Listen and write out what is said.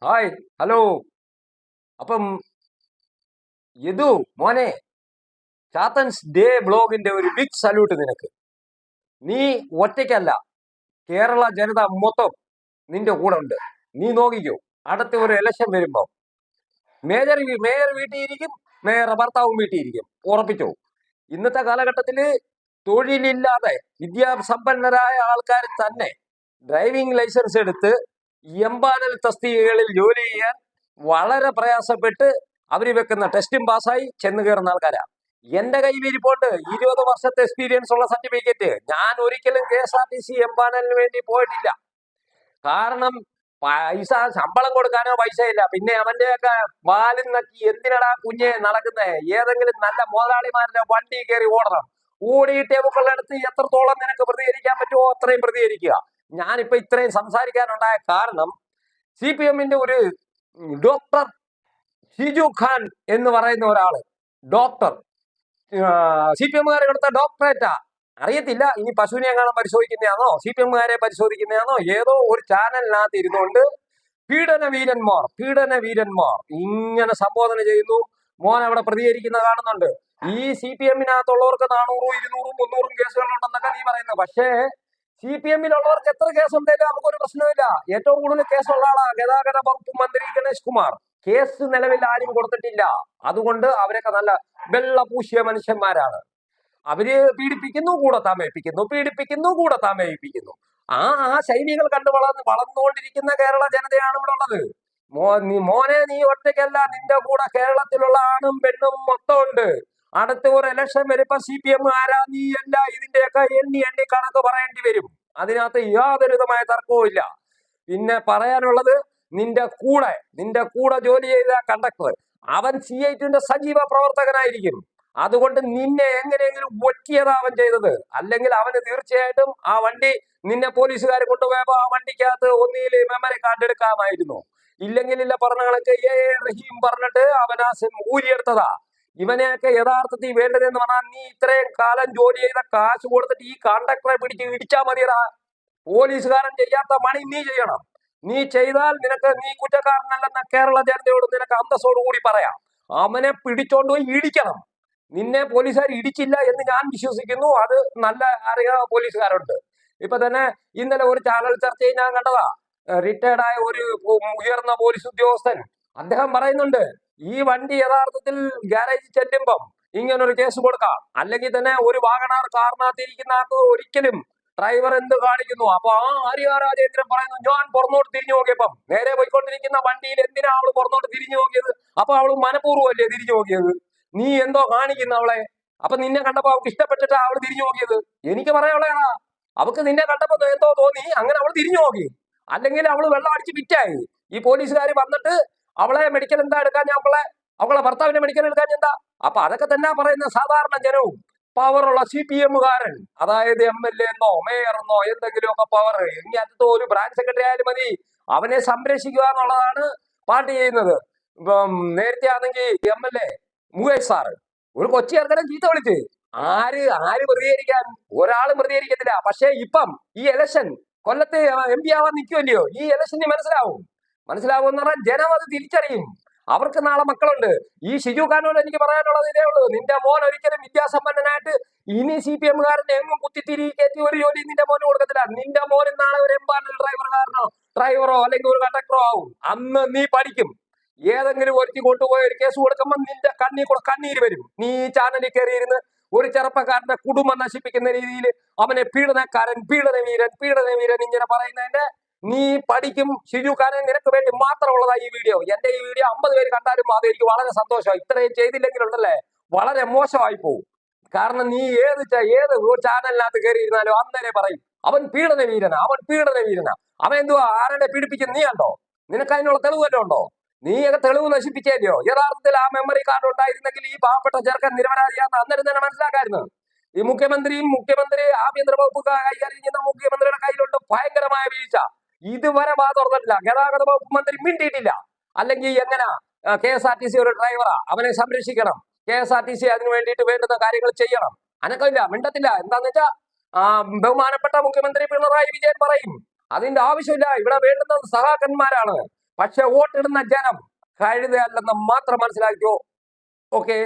Hi, hello. അപ്പം യദു മോനെ, ചാത്തൻസ് day ബ്ലോഗിന്റെ ഒരു ബിഗ് സല്യൂട്ട് നിനക്ക്. നീ ഒറ്റയ്ക്കല്ല, കേരള ജനത മൊത്തം നിന്റെ കൂടെ ഉണ്ട്. നീ നോക്കിക്കോ, അടുത്ത ഒരു ഇലക്ഷൻ വരുമ്പോ മേയർ വീട്ടിൽ ഇരിക്കും, മേയറുടെ ഭർത്താവും വീട്ടിൽ ഇരിക്കും, ഉറപ്പിച്ചോ. ഇന്നത്തെ കാലഘട്ടത്തില് തൊഴിലില്ലാതെ വിദ്യാസമ്പന്നരായ ആൾക്കാർ തന്നെ ഡ്രൈവിംഗ് ലൈസൻസ് എടുത്ത് എംപാനൽ തസ്തികകളിൽ ജോലി ചെയ്യാൻ വളരെ പ്രയാസപ്പെട്ട് അവര് വെക്കുന്ന ടെസ്റ്റും പാസ്സായി ചെന്ന് കയറുന്ന ആൾക്കാരാ. എന്റെ കയ്യിൽ ഇരിപ്പുണ്ട് 20 വർഷത്തെ എക്സ്പീരിയൻസ് ഉള്ള സർട്ടിഫിക്കറ്റ്. ഞാൻ ഒരിക്കലും KSRTC എംപാനലിന് വേണ്ടി പോയിട്ടില്ല. കാരണം പൈസ ശമ്പളം കൊടുക്കാനോ പൈസ ഇല്ല. പിന്നെ അവന്റെയൊക്കെ വാലും നക്കി എന്തിനടാ കുഞ്ഞെ നടക്കുന്നേ? ഏതെങ്കിലും നല്ല മുതലാളിമാരുടെ വണ്ടി കയറി ഓടണം. ഓടിയിട്ടേ മുകളിലെടുത്ത് എത്രത്തോളം നിനക്ക് പ്രതികരിക്കാൻ പറ്റുമോ അത്രയും പ്രതികരിക്കുക. ഞാനിപ്പോ ഇത്രയും സംസാരിക്കാനുണ്ടായ കാരണം CPM-ന്റെ ഒരു ഡോക്ടർ ഷിജു ഖാൻ എന്ന് പറയുന്ന ഒരാള്, ഡോക്ടർ, CPM-കാരെ കൊടുത്ത ഡോക്ടറേറ്റാ അറിയത്തില്ല. ഇനി പശുവിനെ കാണാൻ പരിശോധിക്കുന്നതാണോ, CPM-കാരെ പരിശോധിക്കുന്നതാണോ, ഏതോ ഒരു ചാനലിനകത്ത് ഇരുന്നുകൊണ്ട് പീഡന വീരന്മാർ ഇങ്ങനെ സംബോധന ചെയ്യുന്നു. മോൻ അവിടെ പ്രതികരിക്കുന്ന കാണുന്നുണ്ട്. ഈ CPM-നകത്തുള്ളവർക്ക് 400, 200, 300 കേസുകളുണ്ടെന്നൊക്കെ നീ പറയുന്നത്. പക്ഷേ CPM-ലുള്ളവർക്ക് എത്ര കേസുണ്ടെങ്കിലും നമുക്കൊരു പ്രശ്നമില്ല. ഏറ്റവും കൂടുതൽ കേസുള്ള ആളാ ഗതാഗത വകുപ്പ് മന്ത്രി ഗണേഷ് കുമാർ. കേസ് നിലവിൽ ആരും കൊടുത്തിട്ടില്ല. അതുകൊണ്ട് അവരൊക്കെ നല്ല വെള്ളപൂശിയ മനുഷ്യന്മാരാണ്. അവര് പീഡിപ്പിക്കുന്നു, കൂടെ താമസിപ്പിക്കുന്നു. ആ ശൈലികൾ കണ്ട് വളർന്നുകൊണ്ടിരിക്കുന്ന കേരള ജനതയാണ് ഇവിടെ ഉള്ളത്. മോനെ, നീ ഒറ്റയ്ക്കല്ല, നിന്റെ കൂടെ കേരളത്തിലുള്ള ആണും പെണ്ണും മൊത്തം ഉണ്ട്. അടുത്ത ഒരു ഇലക്ഷൻ വരുമ്പോ CPM ആരാ നീ അല്ല, ഇതിന്റെയൊക്കെ എണ്ണി കണക്ക് പറയേണ്ടി വരും. അതിനകത്ത് യാതൊരു വിധമായ തർക്കവും ഇല്ല. പിന്നെ പറയാനുള്ളത്, നിന്റെ കൂടെ ജോലി ചെയ്ത കണ്ടക്ടർ, അവൻ CI-ന്റെ സജീവ പ്രവർത്തകനായിരിക്കും. അതുകൊണ്ട് നിന്നെ എങ്ങനെയെങ്കിലും ഒറ്റിയതാ അവൻ ചെയ്തത്. അല്ലെങ്കിൽ അവന് തീർച്ചയായിട്ടും ആ വണ്ടി നിന്നെ പോലീസുകാർ കൊണ്ടുപോയപ്പോ ആ വണ്ടിക്കകത്ത് ഒന്നിയിൽ മെമ്മറി കാർഡ് എടുക്കാമായിരുന്നു. ഇല്ലെങ്കിൽ പറഞ്ഞ കണക്ക് റഹീം പറഞ്ഞിട്ട് അവനാ ഊരിയെടുത്തതാ. ഇവനെയൊക്കെ യഥാർത്ഥത്തിൽ വേണ്ടതെന്ന് പറഞ്ഞാൽ, നീ ഇത്രയും കാലം ജോലി ചെയ്ത കാശ് കൊടുത്തിട്ട് ഈ കണ്ടക്ടറെ പിടിച്ച് ഇടിച്ചാ മതിയടാ. പോലീസുകാരൻ ചെയ്യാത്ത പണി നീ ചെയ്യണം. നീ ചെയ്താൽ നീ കുറ്റക്കാരനല്ലെന്ന കേരള ജനതയോട് നിനക്ക് അന്തസ്സോടുകൂടി പറയാം. അവനെ പിടിച്ചോണ്ട് പോയി ഇടിക്കണം. നിന്നെ പോലീസുകാർ ഇടിച്ചില്ല എന്ന് ഞാൻ വിശ്വസിക്കുന്നു. അത് നല്ല അറിയാവുന്ന പോലീസുകാരുണ്ട്. ഇപ്പൊ തന്നെ ഇന്നലെ ഒരു ചാനൽ ചർച്ചയിൽ ഞാൻ കണ്ടതാ. റിട്ടയർഡ് ആയ ഒരു ഉയർന്ന പോലീസ് ഉദ്യോഗസ്ഥൻ, അദ്ദേഹം പറയുന്നുണ്ട്, ഈ വണ്ടി യഥാർത്ഥത്തിൽ ഗ്യാരേജിൽ ചെല്ലുമ്പം ഇങ്ങനൊരു കേസ് കൊടുക്കാം. അല്ലെങ്കിൽ തന്നെ ഒരു വാഗണാർ കാറിനകത്തിരിക്കുന്ന ആൾക്ക് ഒരിക്കലും ഡ്രൈവർ എന്ത് കാണിക്കുന്നു. അപ്പൊ ആര്യ രാജേന്ദ്രൻ പറയുന്നു, ഞാൻ പുറന്നോട്ട് തിരിഞ്ഞു നോക്കിയപ്പം നേരെ പോയിക്കൊണ്ടിരിക്കുന്ന വണ്ടിയിൽ എന്തിനാ അവള് പുറന്നോട്ട് തിരിഞ്ഞു നോക്കിയത്? അപ്പൊ അവള് മനഃപൂർവ്വമല്ലേ തിരിഞ്ഞു നോക്കിയത്? നീ എന്തോ കാണിക്കുന്ന അവളെ. അപ്പൊ നിന്നെ കണ്ടപ്പോ അവൾക്ക് ഇഷ്ടപ്പെട്ടിട്ടാ അവള് തിരിഞ്ഞു നോക്കിയത്. എനിക്ക് പറയാനുള്ളതാ, അവക്ക് നിന്നെ കണ്ടപ്പോ എന്തോ തോന്നി, അങ്ങനെ അവൾ തിരിഞ്ഞു നോക്കി. അല്ലെങ്കിൽ അവള് വെള്ളം അടിച്ച് ഫിറ്റായി. ഈ പോലീസുകാർ വന്നിട്ട് അവളെ മെഡിക്കൽ എന്താ എടുക്കാൻ, അവളെ ഭർത്താവിന്റെ മെഡിക്കൽ എടുക്കാൻ എന്താ? അപ്പൊ അതൊക്കെ തന്നെ പറയുന്ന സാധാരണ ജനവും. പവറുള്ള CPM-കാരൻ, അതായത് MLA എന്നോ മേയർ എന്നോ എന്തെങ്കിലുമൊക്കെ പവർ, ഇനി അടുത്ത ഒരു ബ്രാഞ്ച് സെക്രട്ടറി ആയാലും മതി, അവനെ സംരക്ഷിക്കുക എന്നുള്ളതാണ് പാർട്ടി ചെയ്യുന്നത്. ഇപ്പം നേരത്തെ ആണെങ്കിൽ MLA മുകേഷ് സാറ് ഒരു കൊച്ചി ഇറക്കണം ചീത്ത വിളിച്ച്. ആര് പ്രതികരിക്കാൻ? ഒരാളും പ്രതികരിക്കത്തില്ല. പക്ഷെ ഇപ്പം ഈ ഇലക്ഷൻ കൊല്ലത്ത് MP ആവാൻ നിൽക്കുമല്ലയോ, ഈ ഇലക്ഷന് മനസ്സിലാവും എന്ന് പറഞ്ഞാൽ ജനം അത് തിരിച്ചറിയും. അവർക്ക് നാളെ മക്കളുണ്ട്. ഈ ഷിജു ഖാനോട് എനിക്ക് പറയാനുള്ളത് ഇതേ ഉള്ളൂ, നിന്റെ മോൻ ഒരിക്കലും വിദ്യാസമ്പന്നനായിട്ട് ഇനി CPM-കാരനെ എങ്ങും കുത്തിത്തിരി കയറ്റി ഒരു ജോലി നിന്റെ മോന് കൊടുക്കത്തില്ല. നിന്റെ മോന് നാളെ ഒരു എംപാനൽ ഡ്രൈവറോ അല്ലെങ്കിൽ ഒരു കണ്ടക്ടറോ ആവും. അന്ന് നീ പഠിക്കും. ഏതെങ്കിലും ഒരുത്തി കൊണ്ടുപോയ ഒരു കേസ് കൊടുക്കുമ്പോൾ നിന്റെ കണ്ണീര് വരും. നീ ചാനലിൽ കയറിയിരുന്ന് ഒരു ചെറുപ്പക്കാരന്റെ കുടുംബം നശിപ്പിക്കുന്ന രീതിയിൽ അവനെ പീഡനക്കാരൻ, പീഡനവീരൻ ഇങ്ങനെ പറയുന്നതിന്റെ നീ പഠിക്കും. ഷിജു ഖാനെ, നിനക്ക് വേണ്ടി മാത്രമുള്ളതാ ഈ വീഡിയോ. എന്റെ ഈ വീഡിയോ 50 പേര് കണ്ടാലും അത് എനിക്ക് വളരെ സന്തോഷമായി. ഇത്രയും ചെയ്തില്ലെങ്കിലുണ്ടല്ലേ വളരെ മോശമായി പോകും. കാരണം നീ ഏത് ചാനലിനകത്ത് കയറിയിരുന്നാലും അന്നേരെ പറയും അവൻ പീഡനവീരനാ. അവൻ എന്തുവാ ആരുടെ പീഡിപ്പിക്കുന്ന? നീ കണ്ടോ? നിനക്ക് അതിനുള്ള തെളിവ് വല്ലതും ഉണ്ടോ? നീയൊക്കെ തെളിവ് നശിപ്പിച്ചല്ലോ. യഥാർത്ഥത്തിൽ ആ മെമ്മറി കാർഡ് ഉണ്ടായിരുന്നെങ്കിൽ ഈ പാവപ്പെട്ട ചെറുക്കൻ നിരപരാധിയാന്ന് അന്നേരം തന്നെ മനസ്സിലാക്കായിരുന്നു. ഈ മുഖ്യമന്ത്രി ആഭ്യന്തര വകുപ്പ് കൈകാര്യം ചെയ്യുന്ന മുഖ്യമന്ത്രിയുടെ കയ്യിലുണ്ട് ഭയങ്കരമായ വീഴ്ച. ഇതുവരെ വാ തുറന്നിട്ടില്ല. ഗതാഗത വകുപ്പ് മന്ത്രി മിണ്ടിയിട്ടില്ല. അല്ലെങ്കിൽ എങ്ങനെ KSRTC ഒരു ഡ്രൈവറാ, അവനെ സംരക്ഷിക്കണം, KSRTC അതിനു വേണ്ടിയിട്ട് വേണ്ടുന്ന കാര്യങ്ങൾ ചെയ്യണം. അനക്കമില്ല, മിണ്ടത്തില്ല. എന്താന്ന് വെച്ചാ ബഹുമാനപ്പെട്ട മുഖ്യമന്ത്രി പിണറായി വിജയൻ പറയും അതിന്റെ ആവശ്യമില്ല. ഇവിടെ വേണ്ടുന്നത് സഹാക്കന്മാരാണ്. പക്ഷെ വോട്ടിടുന്ന ജനം കഴുതയല്ലെന്ന് മാത്രം മനസ്സിലാക്കിയോ. ഓക്കെ.